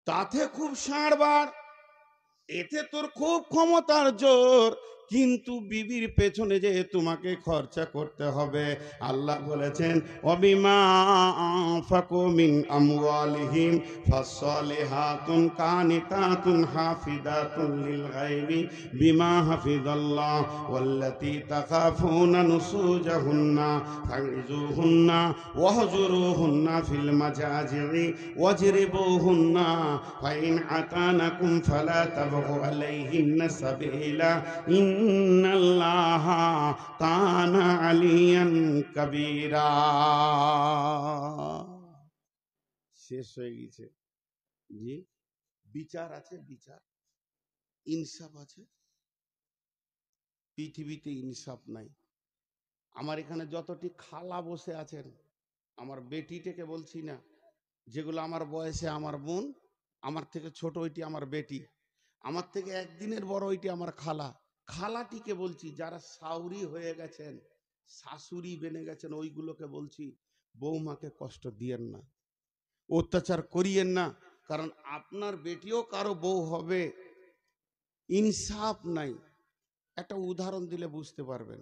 তাতে খুব সাড়বার, এতে তোর খুব ক্ষমতার জোর, কিন্তু বিবির পেছনে যে তোমাকে খরচা করতে হবে। আল্লাহ বলেছেন অবিমা আনফাকু মিন আমওয়ালিহিম ফাসসালিহাতুন কানিতাতুন হাফিজাতুন লিল গায়বি বিমা হাফিজাল্লাহ ওয়াল্লাতী তাখাফুনা নুসুজাহুন্না ফাইজুহুন্না ওয়াহজুরুহুন্না ফিল মাজাজি'i ওয়াজরিবুহুন্না ফাইন আতানাকুম ফালা তাবগু আলাইহিন্না সাবিলা ইন্নাল্লাহা কানা আলিয়ান কাবীরা। শেষ হয়ে গেছে জি। বিচার আছে, বিচার, ইনসাফ আছে। পৃথিবীতে ইনসাফ নাই। আমার এখানে যতটি খালা বসে আছেন, আমার বেটিটাকে বলছি না, যেগুলো আমার বয়সে আমার বোন, আমার থেকে ছোট ওইটি আমার বেটি, আমার থেকে একদিনের বড় ওইটি আমার খালা। খালাটিকে বলছি, যারা শাউরি হয়ে গেছেন, শাশুড়ি বেনে গেছেন, ওইগুলোকে বলছি বৌমাকে কষ্ট দিয়েন না, অত্যাচার করিয়েন না, কারণ আপনার বেটিও কারো বউ হবে। ইনসাফ নাই। একটা উদাহরণ দিলে বুঝতে পারবেন।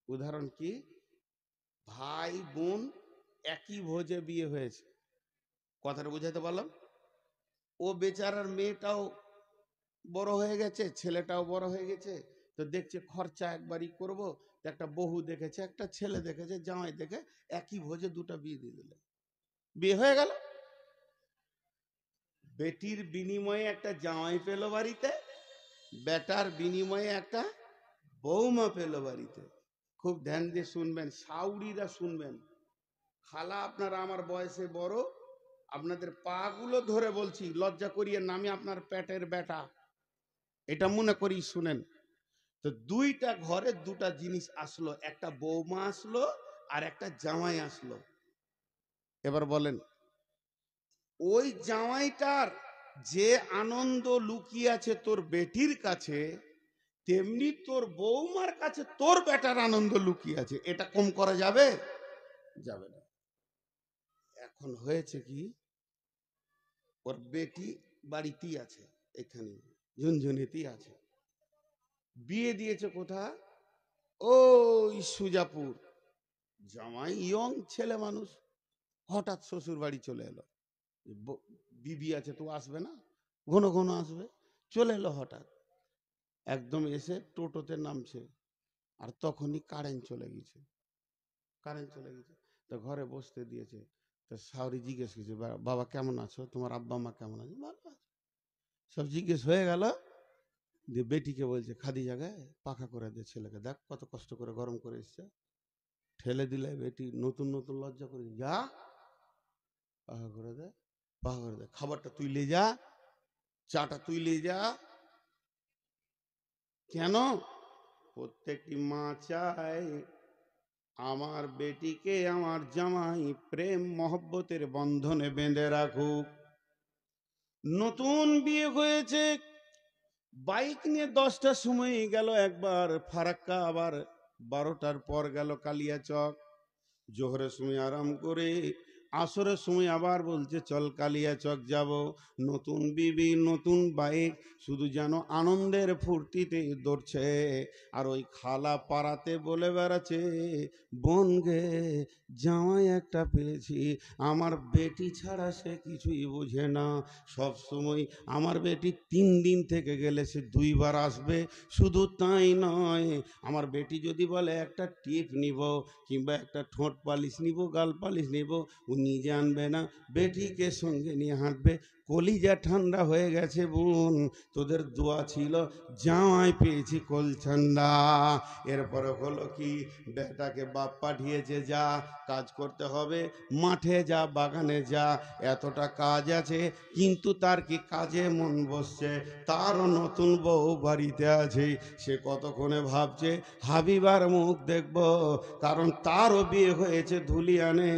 উদাহরণ কি? ভাই বোন একই ভোজে বিয়ে হয়েছে, কথাটা বুঝাতে পারলাম? ও বেচারার মেয়েটাও বড় হয়ে গেছে, ছেলেটাও বড় হয়ে গেছে, তো দেখছে খরচা একবারই করব, তো একটা বহু দেখেছে, একটা ছেলে দেখেছে, জামাই দেখে একই ভোজে দুটো বিয়ে দিয়ে দিলে, বিয়ে হয়ে গেল। বেটির বিনিময়ে একটা জামাই পেল বাড়িতে, বেটার বিনিময়ে একটা বৌমা পেল বাড়িতে। খুব ধ্যান দিয়ে শুনবেন, শাউরিরা শুনবেন। খালা আপনারা আমার বয়সে বড়, আপনাদের পা গুলো ধরে বলছি, লজ্জা করিয়ে নামে আপনার পেটের বেটা, এটা মনে করি শুনেন। তো দুইটা ঘরে দুটা জিনিস আসলো, একটা বৌমা আসলো আর একটা জামাই আসলো। এবার বলেন, ওই জামাইটার যে আনন্দ লুকিয়ে আছে তোর বেটির কাছে, তেমনি তোর বৌমার কাছে তোর বেটার আনন্দ লুকিয়ে আছে। এটা কম করা যাবে? যাবে না। এখন হয়েছে কি, ওর বেটি বাড়িতেই আছে, এখানে ঝুনঝুনিতেই আছে। বিয়ে দিয়েছে কোথা? ওই সুজাপুর। জামাই ইয়ং ছেলে মানুষ, হঠাৎ শ্বশুর বাড়ি চলে এলো। বিবি আছে তো আসবে না, ঘন ঘন আসবে, চলে এলো হঠাৎ। একদম এসে টোটোতে নামছে, আর তখনই কারেন্ট চলে গেছে। কারেন্ট চলে গেছে, তো ঘরে বসতে দিয়েছে। তো শাওরি জিজ্ঞেস করছে, বাবা কেমন আছো, তোমার আব্বা মা কেমন আছে? ভালো আছে, সব জিজ্ঞেস হয়ে গেল। দিয়ে বেটিকে বলছে, খাদি জায়গায় পাখা করে দে ছেলেকে, দেখ কত কষ্ট করে গরম করে এসছে। ঠেলে দিলে বেটি নতুন নতুন লজ্জা করে, যা পাখা করে দে, পাখা করে দে, খাবারটা তুই লে যা, চাটা তুই লে যা। কেন? প্রত্যেকটি মা চায় আমার বেটিকে আমার জামাই প্রেম মহব্বতের বন্ধনে বেঁধে রাখুক। নতুন বিয়ে হয়েছে, বাইক নিয়ে 10টার সময় গেল একবার ফারাক্কা, আবার 12টার পর গেল কালিয়াচক। জোহরের সময় আরাম করে আসরের সময় আবার বলছে চল কালিয়াচক যাব। নতুন বিবি, নতুন বাইক, শুধু যেন আনন্দের ফুর্তিতে দৌড়ছে। আর ওই খালা পাড়াতে বলে বেড়াচ্ছে, বোন গে জামাই একটা পেয়েছি, আমার বেটি ছাড়া সে কিছুই বোঝে না। সব সময় আমার বেটি 3 দিন থেকে গেলে সে 2 বার আসবে। শুধু তাই নয়, আমার বেটি যদি বলে একটা টিপ নিব, কিংবা একটা ঠোঁট পালিশ নিব, গাল পালিশ নিব, ও নিজে আনবে না, বেটিকে সঙ্গে নিয়ে হাঁটবে। কলিজা ঠান্ডা হয়ে গেছে বোন, তোদের দোয়া ছিল, জামাই পেয়েছি কলছান্ডা। এরপরে হলো কি, বেটাকে বাপ পাঠিয়েছে, যা কাজ করতে হবে, মাঠে যা, বাগানে যা, এতটা কাজ আছে। কিন্তু তার কি কাজে মন বসছে? তারও নতুন বউ বাড়িতে আছে, সে কতক্ষণে ভাবছে হাবিবার মুখ দেখব, কারণ তারও বিয়ে হয়েছে ধুলিয়ানে।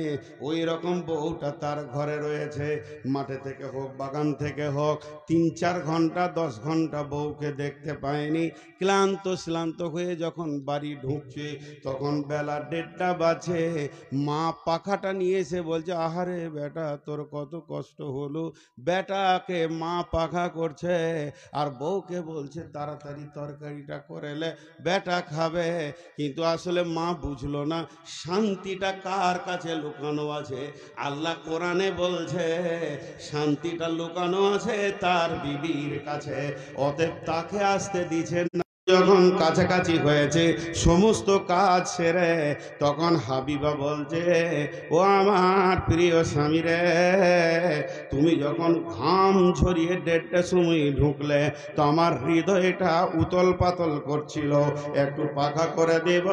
ওই রকম বউটা তার ঘরে রয়েছে, মাঠে থেকে হোক বাগান থেকে হোক 3-4 ঘন্টা 10 ঘন্টা বউকে দেখতে পায়নি। ক্লান্ত হয়ে যখন বাড়ি ঢুকছে তখন বেলা 1:30 বাজে। মা পাখাটা নিয়ে এসে বলছে, আহারে বেটা তোর কত কষ্ট হলো। বেটাকে মা পাখা করছে আর বউকে বলছে তাড়াতাড়ি তরকারিটা করেলে বেটা খাবে। কিন্তু আসলে মা বুঝলো না শান্তিটা কার কাছে লুকানো আছে। আল্লাহ কোরআনে বলছে শান্তিটা লুকানো আছে তার বিবির কাছে, অতএব তাকে আসতে দিচ্ছেন না। যখন কাছাকাছি হয়েছে সমস্ত কাজ সেরে, তখন হাবিবা বলছে, ও আমার প্রিয় স্বামী রে, তুমি যখন ঘাম ঝরিয়ে 1:30টার সময় ঢুকলে তো আমার হৃদয়টা উতল পাতল করছিল, একটু পাখা করে দেব।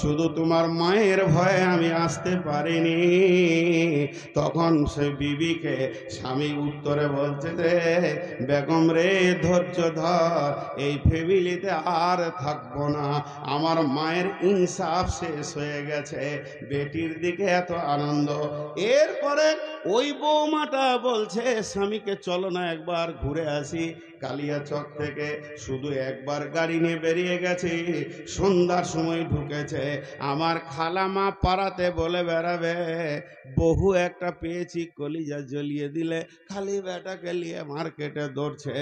শুধু তোমার মায়ের ভয়ে আমি আসতে পারিনি। তখন সে বিবিকে স্বামী উত্তরে বলছে, রে বেগম রে, ধৈর্য ধর, এই ফ্যামিলিতে আর থাকবো না, আমার মায়ের ইনসাফ শেষ হয়ে গেছে, বেটির দিকে এত আনন্দ। এরপরে ওই বৌমাটা বলছে স্বামীকে, চলো না একবার ঘুরে আসি কালিয়াচক থেকে। শুধু একবার গাড়ি নিয়ে বেরিয়ে গেছে, সন্ধ্যার সময় ঢুকেছে। আমার খালামা পাড়াতে বলে বেড়াবে, বহু একটা পেয়েছি কলিজা জ্বলিয়ে দিলে, খালি বেটাকে নিয়ে মার্কেটে দৌড়ছে।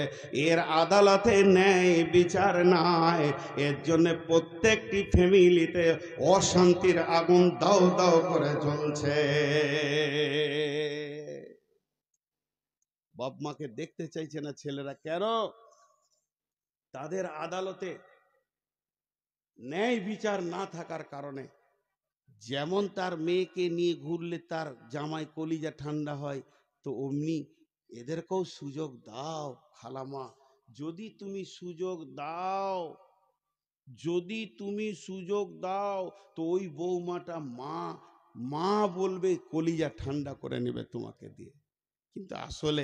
এর আদালতে ন্যায় বিচার নাই, এর জন্য প্রত্যেকটি ফ্যামিলিতে অশান্তির আগুন দাও দাও করে জ্বলছে। বাপ মাকে দেখতে চাইছে না ছেলেরা, কেন? তাদের আদালতে ন্যায় বিচার না থাকার কারণে। যেমন তার মেয়েকে নিয়ে ঘুরলে তার জামাই কলিজা ঠান্ডা হয়, তো অমনি এদেরকেও সুযোগ দাও খালামা। যদি তুমি সুযোগ দাও, যদি তুমি সুযোগ দাও, তো ওই বৌমাটা মা বলবে, কলিজা ঠান্ডা করে নেবে তোমাকে দিয়ে। কিন্তু আসলে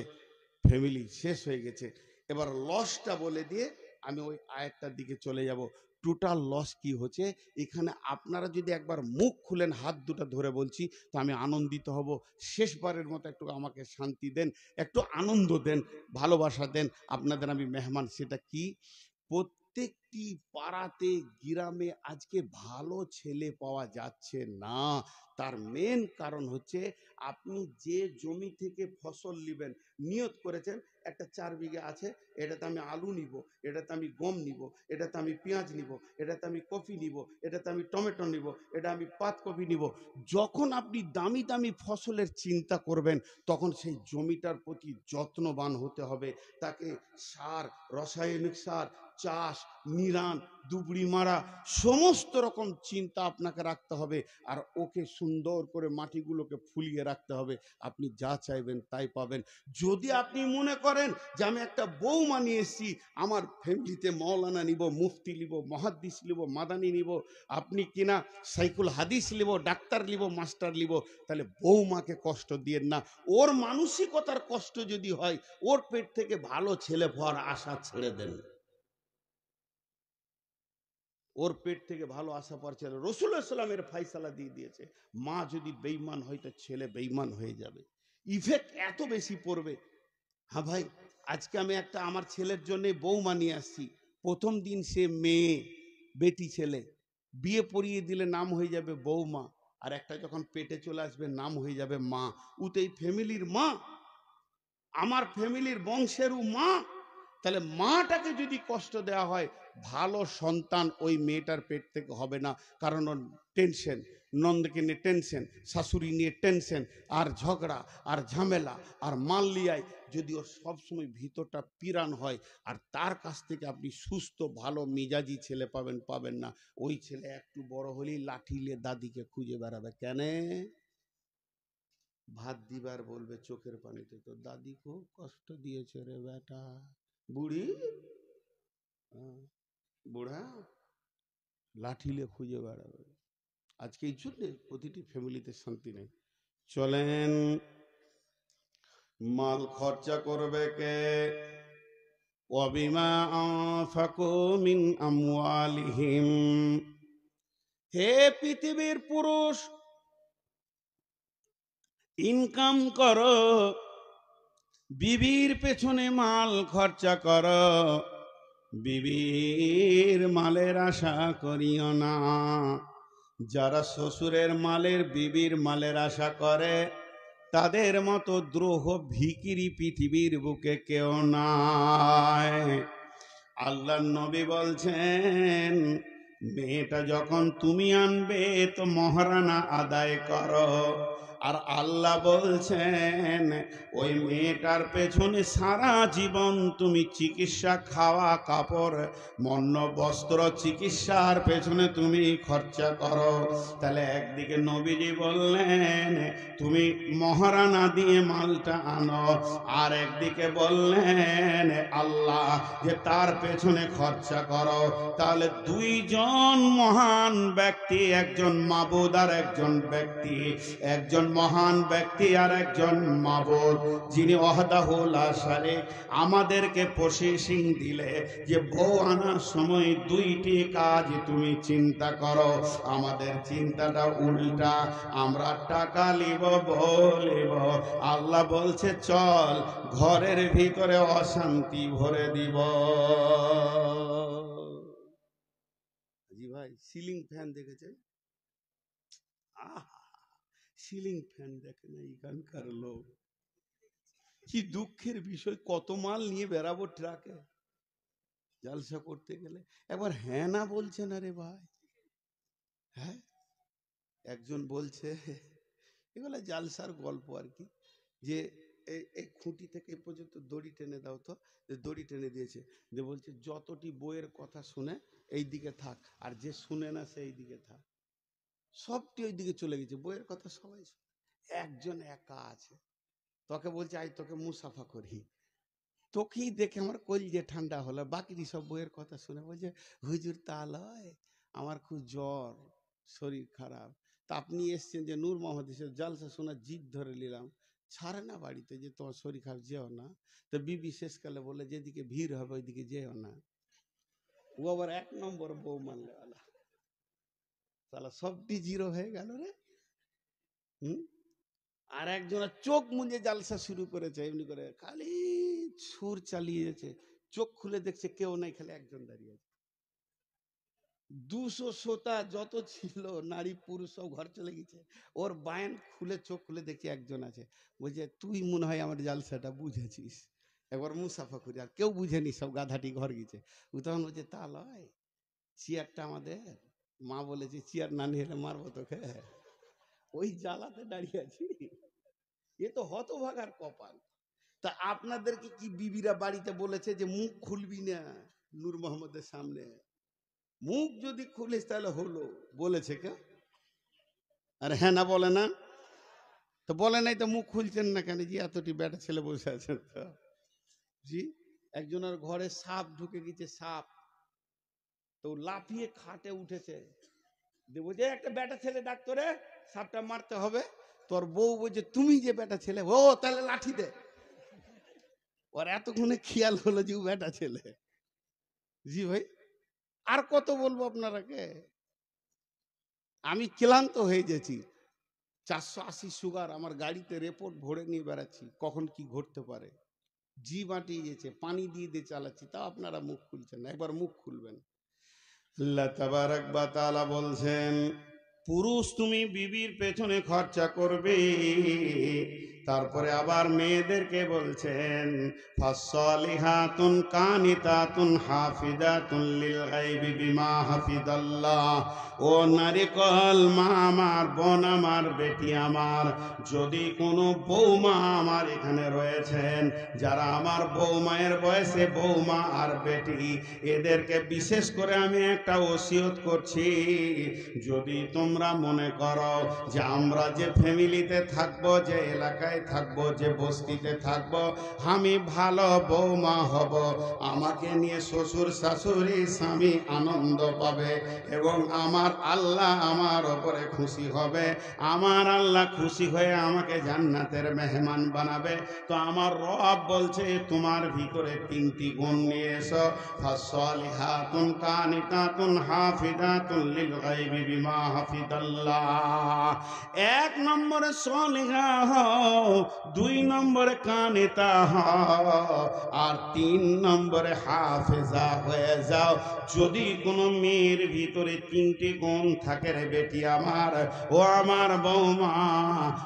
ফ্যামিলি শেষ হয়ে গেছে। এবার লসটা বলে দিয়ে আমি ওই আয়াতটার দিকে চলে যাব। টোটাল লস কি হচ্ছে এখানে, আপনারা যদি একবার মুখ খুলেন, হাত দুটো ধরে বলছি, তো আমি আনন্দিত হব। শেষবারের মতো একটু আমাকে শান্তি দেন, একটু আনন্দ দেন, ভালোবাসা দেন। আপনাদের আমি মেহমান। সেটা কি? প্রত্যেকটি পাড়াতে গ্রামে আজকে ভালো ছেলে পাওয়া যাচ্ছে না। তার মেন কারণ হচ্ছে, আপনি যে জমি থেকে ফসল নেবেন, নিয়ত করেছেন একটা 4 বিঘা আছে, এটাতে আমি আলু নিব, এটাতে আমি গম নিব, এটাতে আমি পেঁয়াজ নিব, এটাতে আমি কফি নিব, এটাতে আমি টমেটো নিব, এটা আমি পাতকপি নিব। যখন আপনি দামি দামি ফসলের চিন্তা করবেন, তখন সেই জমিটার প্রতি যত্নবান হতে হবে। তাকে সার, রাসায়নিক সার, চাষ, নিরান, দুবড়ি মারা, সমস্ত রকম চিন্তা আপনাকে রাখতে হবে। আর ওকে সুন্দর করে মাটিগুলোকে ফুলিয়ে রাখতে হবে। আপনি যা চাইবেন তাই পাবেন। যদি আপনি মনে করেন যে আমি একটা বৌমা নিয়ে এসেছি, আমার ফ্যামিলিতে মৌলানা নিব, মুফতি নিব, মহাদ্দিস নিব, মাদানি নিব, আপনি কিনা সাইকুল হাদিস নিব, ডাক্তার নিব, মাস্টার নিব, তাহলে বৌমাকে কষ্ট দিয়েন না। ওর মানসিকতার কষ্ট যদি হয়, ওর পেট থেকে ভালো ছেলে হওয়ার আশা ছেড়ে দেন। ওর পেট থেকে ভালো আশা পর ছেলে, রাসূলুল্লাহ সাল্লামের ফায়সালা দিয়ে দিয়েছে, মা যদি বেঈমান হয় তো ছেলে বেঈমান হয়ে যাবে। ইফেক্ট এত বেশি পড়বে। হ্যাঁ ভাই, আজকে আমি একটা আমার ছেলের জন্য বৌমা নিয়ে আসছি। প্রথম দিন সে মেয়ে, বেটি ছেলে, বিয়ে পড়িয়ে দিলে নাম হয়ে যাবে বৌমা, আর একটা যখন পেটে চলে আসবে নাম হয়ে যাবে মা। উতেই ফ্যামিলির মা, আমার ফ্যামিলির বংশেরও মা। তাহলে মাটাকে যদি কষ্ট দেওয়া হয়, ভালো সন্তান ওই মেয়েটার পেট থেকে হবে না। কারণ ওর টেনশন, নন্দকে নিয়ে টেনশন, শাশুড়ি নিয়ে টেনশন, আর ঝগড়া আর ঝামেলা আর মাল্লিয়ায়, যদি ওর সবসময় ভিতরটা পিরান হয়, আর তার কাছ থেকে আপনি সুস্থ ভালো মিজাজি ছেলে পাবেন না। ওই ছেলে একটু বড় হলেই লাঠি নিয়ে দাদিকে খুঁজে বেড়াবে। কেন? ভাত দিবার বলবে চোখের পানিতে, তো দাদি খুব কষ্ট দিয়েছে রে বেটা। বুড়ি, বুড়া, লাঠিলে খুঁজে বেড়াবে। আজকে এই জন্যে প্রতিটি ফ্যামিলিতে শান্তি নেই। চলেন, মাল খরচা করবে কে? ওয়াবিমা আনফাকু মিন আমওয়ালিহিম। হে পৃথিবীর পুরুষ, ইনকাম করো, বিবির পেছনে মাল খরচা করো, বিবির মালের আশা করিও না। যারা শ্বশুরের মালের বিবির মালের আশা করে তাদের মতো দ্রোহ ভিখিরি পৃথিবীর বুকে কেউ নাই। আল্লাহর নবী বলছেন, মেয়েটা যখন তুমি আনবে তো মহারানা আদায় করো। আর আল্লাহ বলছেন ওই মেয়েটার পেছনে সারা জীবন তুমি চিকিৎসা, খাওয়া, কাপড়, মন্য, বস্ত্র, চিকিৎসার পেছনে তুমি খরচা করো। তাহলে একদিকে নবীজি বললেন তুমি মহারানা দিয়ে মালটা আনো, আর একদিকে বললেন আল্লাহ যে তার পেছনে খরচা করো। তাহলে দুইজন মহান ব্যক্তি, একজন মাবুদ আর একজন ব্যক্তি, একজন মহান ব্যক্তি আর একজন মাবুদ, যিনি ওয়াহদাহু লা শারীক, আমাদেরকে পজিশন দিলে যে বউ আনার সময় দুইটি কাজ তুমি চিন্তা করো। আমাদের চিন্তাটা উল্টা, আমরা টাকা লিব, বলিব। আল্লাহ বলছে চল ঘরের ভিতরে অশান্তি ভরে দিব। জি ভাই, সিলিং ফ্যান দেখেছেন? সিলিং ফ্যান দেখে না এখানকার লোক। কি দুঃখের বিষয়, কত মাল নিয়ে বেরাবো ট্রাকে জালসা করতে গেলে, একবার হ্যাঁ না বলছে না রে ভাই। হ্যাঁ, একজন বলছে, এগুলো জালসার গল্প আর কি, যে এই খুঁটি থেকে এই পর্যন্ত দড়ি টেনে দাও তো, দড়ি টেনে দিয়েছে, যে বলছে যতটি বইয়ের কথা শুনে এই দিকে থাক, আর যে শুনে না সেই দিকে থাক। সবটি ওই দিকে চলে গেছে, বইয়ের কথা সবাই শুনে, একজন একা আছে। তোকে বলছে আই তোকে মুসাফা করি, তোকেই দেখে আমার কলিজে ঠান্ডা হলো। বাকি সব বইয়ের কথা শুনে বলছে হুজুর তা লয়, আমার খুব জ্বর, শরীর খারাপ। তা আপনি এসছেন যে নূর মোহাম্মদের জালসা শোনার জিদ ধরে নিলাম, ছাড়ে না বাড়িতে যে তোমার শরীর খারাপ, যেও না। তো বিবি শেষকালে বলে যেদিকে ভিড় হবে ওইদিকে যেও না। ও আবার এক নম্বর বউ মানলে ওলা, তাহলে সবটি জিরো হয়ে গেল রে। আর একজনের চোখ মুজে জালসা শুরু করেছে, এমনি করে খালি সুর চালিয়েছে, চোখ খুলে দেখছে কেউ নাই, খালি একজন দাঁড়িয়ে আছে। 200 শ্রোতা যত ছিল নারী পুরুষ সব ঘর চলে গেছে, ওর বায়ান খুলে চোখ খুলে দেখছে একজন আছে। বলছে তুই মনে হয় আমার জালসাটা বুঝেছিস, একবার মুসাফা করি। আর কেউ বুঝেনি, সব গাধাটি ঘর গেছে। ও তখন বলছে তা লয়, চেয়ারটা আমাদের মা বলেছে চেয়ার না নিয়ে এলে মারবো তোকে, ওই জ্বালাতে দাঁড়িয়ে আছি। এ তো হতভাগার কপাল। তা আপনাদেরকে কি বিবিরা বাড়িতে বলেছে যে মুখ খুলবি না নূর মোহাম্মদের সামনে? মুখ যদি খুলিস তাহলে হলো, বলেছে কে? আরে হ্যাঁ না বলে না? তো বলে নাই তো মুখ খুলছেন না কেন? জি এতটি বেটা ছেলে বসে আছেন তো। জি, একজনের ঘরে সাপ ঢুকে গেছে, সাপ। তো লাফিয়ে খাটে উঠেছে, বলছে একটা বেটা ছেলে ডাক্তারে, সাপটা মারতে হবে। তোর বউ বলছে তুমি যে বেটা ছেলে, ও তাহলে লাঠি দে। ওর এতক্ষণে খেয়াল হলো যে ও বেটা ছেলে। জি ভাই, আর কত বলবো আপনারাকে, আমি ক্লান্ত হয়ে গেছি। 480 সুগার, আমার গাড়িতে রিপোর্ট ভরে নিয়ে বেড়াচ্ছি, কখন কি ঘটতে পারে। জি বাঁটিয়ে গেছে, পানি দিয়ে দিয়ে চালাচ্ছি, তা আপনারা মুখ খুলছেন না, একবার মুখ খুলবেন। আল্লাহ তাবারক ওয়া তাআলা বলছেন পুরুষ তুমি বিবির পেছনে খরচা করবে। তারপরে আবার মেয়েদেরকে বলছেন ফাসসালিহাতুন কানিতাতুন হাফিজাতুন লিল গায়বি বিমা হাফিজাল্লাহ। ও নারীকল মা আমার, বোন আমার, বেটি আমার, যদি কোনো বৌমা আমার এখানে রয়েছেন যারা আমার বৌমায়ের বয়সে বৌমা আর বেটি, এদেরকে বিশেষ করে আমি একটা ওসিয়ত করছি, যদি তোমরা মনে করো যে আমরা যে ফ্যামিলিতে থাকবো, যে এলাকায় জায়গায় থাকবো, যে বস্তিতে থাকবো, আমি ভালো বৌমা হব, আমাকে নিয়ে শ্বশুর শাশুড়ি স্বামী আনন্দ পাবে এবং আমার আল্লাহ আমার ওপরে খুশি হবে, আমার আল্লাহ খুশি হয়ে আমাকে জান্নাতের মেহমান বানাবে। তো আমার রব বলছে তোমার ভিতরে তিনটি গুণ নিয়ে এসো, ফাসলিহাতুন কানিতাতুন হাফিজাতুন লিল গায়বি বিমা হাফিজাল্লাহ। এক নম্বরে সলিহা হও, দুই নম্বরে কানিতা হও, আর তিন নম্বরে হাফেজা হয়ে যাও। যদি কোনো মেয়ের ভিতরে তিনটি গুণ থাকে রে বেটি আমার, ও আমার বৌমা,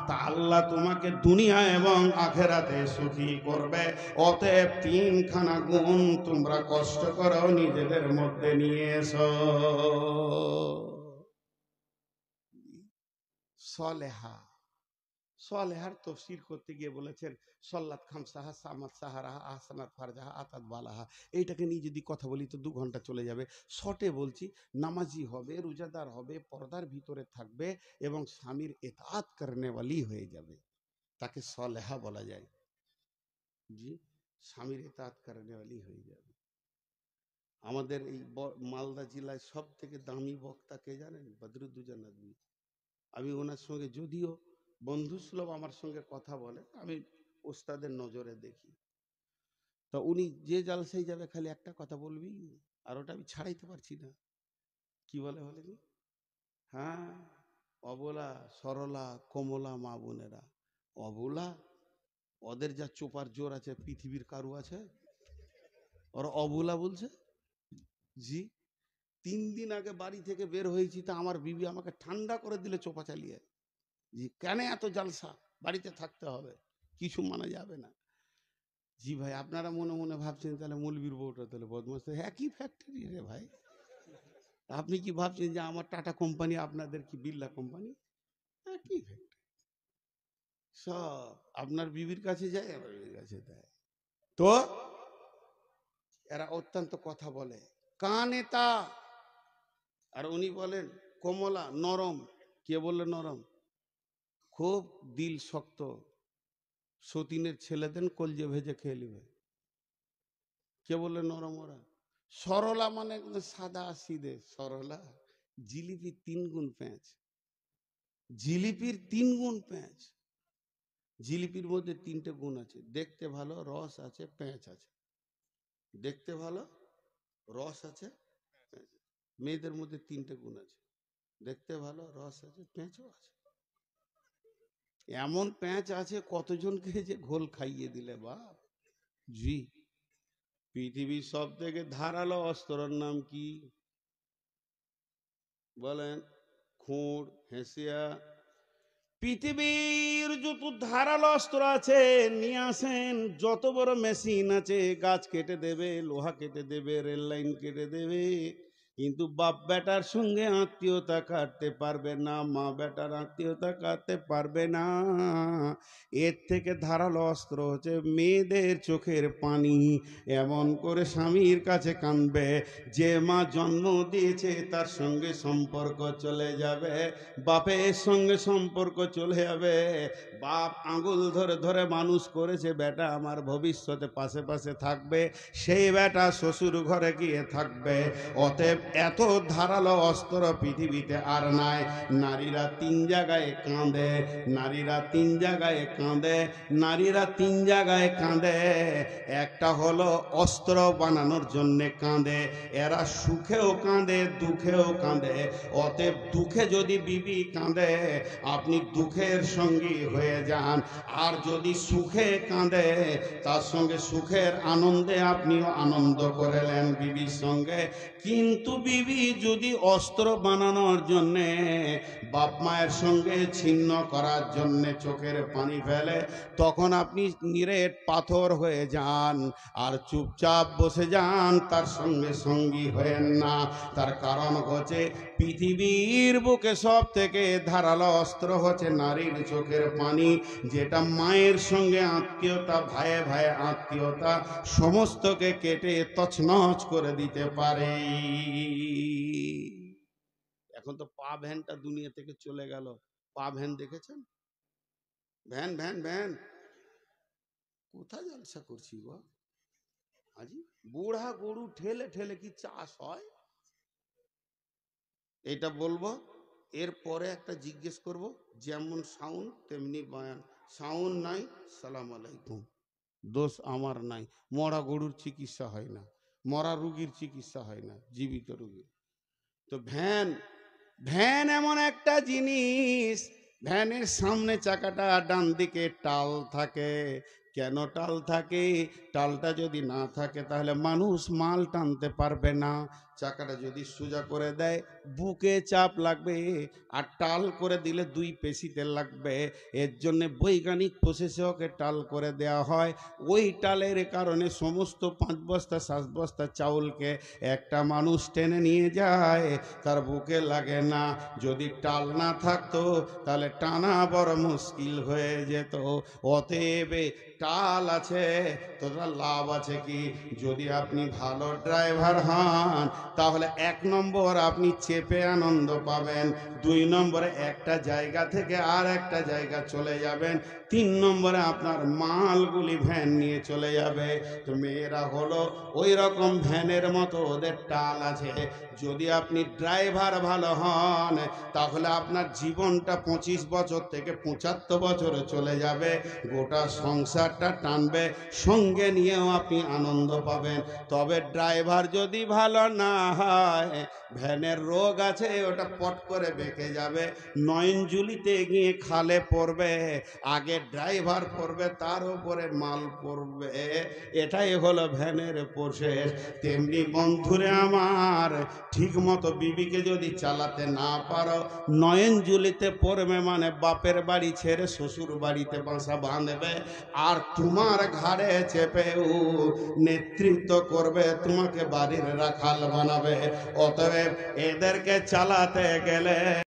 তা আল্লাহ তোমাকে দুনিয়া এবং আখেরাতে সুখী করবে। অতএব তিনখানা গুণ তোমরা কষ্ট করো নিজেদের মধ্যে নিয়ে এসো। সলেহা, সলেহার তফসির করতে গিয়ে বলেছেন সল্লাত খামসাহা সামাত সাহারাহা আহসানাত ফারজাহা আতাত বালাহা। এইটাকে নিয়ে যদি কথা বলি তো 2 ঘন্টা চলে যাবে। শর্টে বলছি, নামাজি হবে, রোজাদার হবে, পর্দার ভিতরে থাকবে এবং স্বামীর ইতাআত করনেওয়ালি হয়ে যাবে, তাকে সলেহা বলা যায়। জি, স্বামীর ইতাআত করনেওয়ালি হয়ে যাবে। আমাদের এই মালদা জেলায় সব থেকে দামি বক্তা কে জানেন? বদরুদ্দোজা নদভী। আমি ওনার সঙ্গে যদিও বন্ধুসুলভ আমার সঙ্গে কথা বলে, আমি ওস্তাদের নজরে দেখি, তা উনি যে জালসায় যাবে খালি একটা কথা বলবি, আর ওটা আমি ছাড়াইতে পারছি না। কি বলে বলেনি? হ্যাঁ, অবলা সরলা কমলা মা বোনেরা, অবলা, ওদের যা চোপার জোর আছে পৃথিবীর কারু আছে? ওরা অবলা বলছে। জি, 3 দিন আগে বাড়ি থেকে বের হয়েছি, তা আমার বিবি আমাকে ঠান্ডা করে দিলে চোপা চালিয়ে। জি, কেন এত জালসা, বাড়িতে থাকতে হবে, কিছু মানা যাবে না। জি ভাই, আপনারা মনে মনে ভাবছেন তাহলে মৌলবীর বউটা তাহলে বদমাশ। একই ফ্যাক্টরি রে ভাই। আপনি কি ভাবছেন যে আমার টাটা কোম্পানি আপনাদের কি বিড়লা কোম্পানি? একই ফ্যাক্টরি। সব আপনার বিবির কাছে যায়, আমার বিবির কাছে দেয়। তো এরা অত্যন্ত কথা বলে, কানে তা, আর উনি বলেন কমলা, নরম। কে বললে নরম? খুব দিল শক্ত, সতীনের ছেলেদের কলজে ভেজে খেয়ে নিবে। কে বললে নরম ওরা? সরলা মানে একদম সাদা সিধে সরলা। জিলিপি 3 গুণ পেঁচ, জিলিপির 3 গুণ পেঁচ। জিলিপির মধ্যে 3টে গুণ আছে, দেখতে ভালো, রস আছে, পেঁচ আছে। দেখতে ভালো, রস আছে, পেঁচ আছে। মেয়েদের মধ্যে 3টে গুণ আছে, দেখতে ভালো, রস আছে, পেঁচও আছে। এমন পেঁচ আছে কতজনকে যে ঘোল খাইয়ে দিলে বাপ। জি, পৃথিবীর সব থেকে ধারালো অস্ত্রের নাম কি বলেন? খুঁড়, হেঁসিয়া। পৃথিবীর যত ধারালো অস্ত্র আছে নিয়ে আসেন, যত বড় মেশিন আছে, গাছ কেটে দেবে, লোহা কেটে দেবে, রেল লাইন কেটে দেবে, কিন্তু বাপ বেটার সঙ্গে আত্মীয়তা কাটতে পারবে না, মা বেটার আত্মীয়তা কাটতে পারবে না। এর থেকে ধারালো অস্ত্র হচ্ছে মেয়েদের চোখের পানি। এমন করে স্বামীর কাছে কাঁদবে, যে মা জন্ম দিয়েছে তার সঙ্গে সম্পর্ক চলে যাবে, বাপের সঙ্গে সম্পর্ক চলে যাবে। বাপ আঙুল ধরে ধরে মানুষ করেছে, বেটা আমার ভবিষ্যতে পাশে পাশে থাকবে, সেই বেটা শ্বশুর ঘরে গিয়ে থাকবে। অতএব এত ধারালো অস্ত্র পৃথিবীতে আর নাই। নারীরা 3 জায়গায় কাঁদে, নারীরা 3 জায়গায় কাঁদে, নারীরা 3 জায়গায় কাঁদে। একটা হলো অস্ত্র বানানোর জন্য কাঁদে, এরা সুখেও কাঁদে, দুঃখেও কাঁদে। অতএব দুঃখে যদি বিবি কাঁদে, আপনি দুঃখের সঙ্গী হয়ে যান, আর যদি সুখে কাঁদে, তার সঙ্গে সুখের আনন্দে আপনিও আনন্দ করলেন বিবির সঙ্গে। কিন্তু বিবি যদি অস্ত্র বানানোর জন্যে, বাপ মায়ের সঙ্গে ছিন্ন করার জন্যে চোখের পানি ফেলে, তখন আপনি নিরেট পাথর হয়ে যান আর চুপচাপ বসে যান, তার সঙ্গে সঙ্গী হয়েন না। তার কারণ হচ্ছে পৃথিবীর বুকে সব থেকে ধারালো অস্ত্র হচ্ছে নারীর চোখের পানি, যেটা মায়ের সঙ্গে আত্মীয়তা, ভাইয়ে ভাইয়ে আত্মীয়তা সমস্তকে কেটে তছনছ করে দিতে পারে। এখন তো পা ভ্যানটা দুনিয়া থেকে চলে গেল। পা ভ্যান দেখেছেন? ভ্যান ভ্যান ভ্যান কোথায় জলসা করছি গো আজি? বুড়া গরু ঠেলে ঠেলে কি চাষ হয়? এটা বলবো, এরপরে একটা জিজ্ঞেস করব, যেমন সাউন্ড তেমনি বয়ান। সাউন্ড নাই, সালাম আলাইকুম। দোষ আমার নাই। মরা গরুর চিকিৎসা হয় না, মরা রুগীর চিকিৎসা হয় না, জীবিত রুগীর। তো ভ্যান, ভ্যান এমন একটা জিনিস, ভ্যানের সামনে চাকাটা ডান দিকে টাল থাকে। কেন টাল থাকে? টালটা যদি না থাকে তাহলে মানুষ মাল টানতে পারবে না। চাকাটা যদি সোজা করে দেয় বুকে চাপ লাগবে, আর টাল করে দিলে দুই পেশিতে লাগবে। এর জন্য বৈজ্ঞানিক প্রসেসে ওকে টাল করে দেওয়া হয়। ওই টালের কারণে সমস্ত 5 বস্তা 7 বস্তা চাউলকে একটা মানুষ টেনে নিয়ে যায়, তার বুকে লাগে না। যদি টাল না থাকতো তাহলে টানা বড় মুশকিল হয়ে যেত। অতএব টাল আছে তোরা লাভ আছে কি? যদি আপনি ভালো ড্রাইভার হন তাহলে 1 নম্বর আপনি চেপে আনন্দ পাবেন, 2 নম্বরে একটা জায়গা থেকে আর একটা জায়গা চলে যাবেন, 3 নম্বরে আপনার মালগুলি ভ্যান নিয়ে চলে যাবে। তো মেয়েরা হলো ওই রকম ভ্যানের মতো, ওদের টাল আছে। যদি আপনি ড্রাইভার ভালো হন তাহলে আপনার জীবনটা 25 বছর থেকে 75 বছরে চলে যাবে, গোটা সংসারটা টানবে, সঙ্গে নিয়েও আপনি আনন্দ পাবেন। তবে ড্রাইভার যদি ভালো না হয়, ভ্যানের রোগ আছে, ওটা পট করে বেঁকে যাবে, নয়নজুলিতে গিয়ে খালে পড়বে, আগে ড্রাইভার পড়বে তার উপরে মাল পড়বে। এটাই হলো ভ্যানের প্রসেস। তেমনি বন্ধুরে আমার, ঠিক মতো বিবিকে যদি চালাতে না পারো, নয়নজুলিতে পড়বে মানে বাপের বাড়ি ছেড়ে শ্বশুর বাড়িতে বাসা বাঁধবে, আর তোমার ঘাড়ে চেপেও নেতৃত্ব করবে, তোমাকে বাড়ির রাখাল বানাবে। অতএব এদেরকে চালাতে গেলে